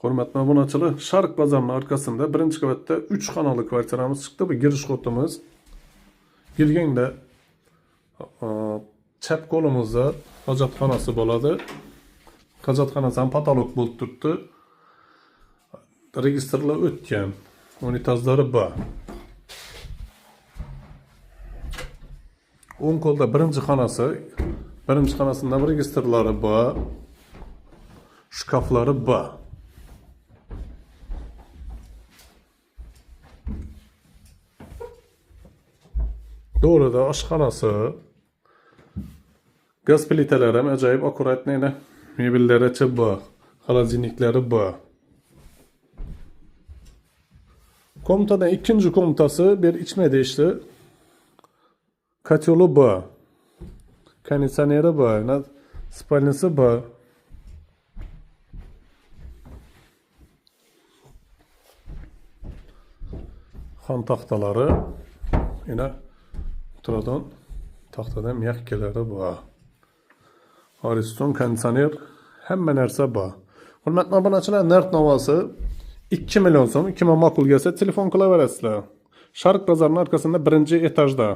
Hürmetli obunachilar, Sharq bozorining arkasında birinchi qavatda 3 xonali kvartiramiz chiqdi. Bu girish qotimiz. Girganda chap qo'limizda hojatxonasi bo'ladi. Hojatxonasi ham patolog bo'lib turibdi. Registrlar o'tgan. Unitazlari bor. O'ng qo'lda birinchi xonasi. Birinchi xonasida registrlari bor. Shkaflari bor. Doğruda oshxonasi. Gaz plitalari ham ajoyib akkuratniydi. Mebellari bor. Xolodilniklari bor. Komutadan ikinci komutası bir içme değişti. Katyolu bor. Konditsioneri bor. Spalnisi bor. Xon taxtalari. Yine Tradan taxtadan miyakkeleri bor. Ariston konditsioner hamma narsa bor. Hurmatli obunachilar, narx navosi 2 milyon so'm. 2 ma'qul kelsa telefon qilaverasizlar. Sharq bozorining arkasida 1-etajda.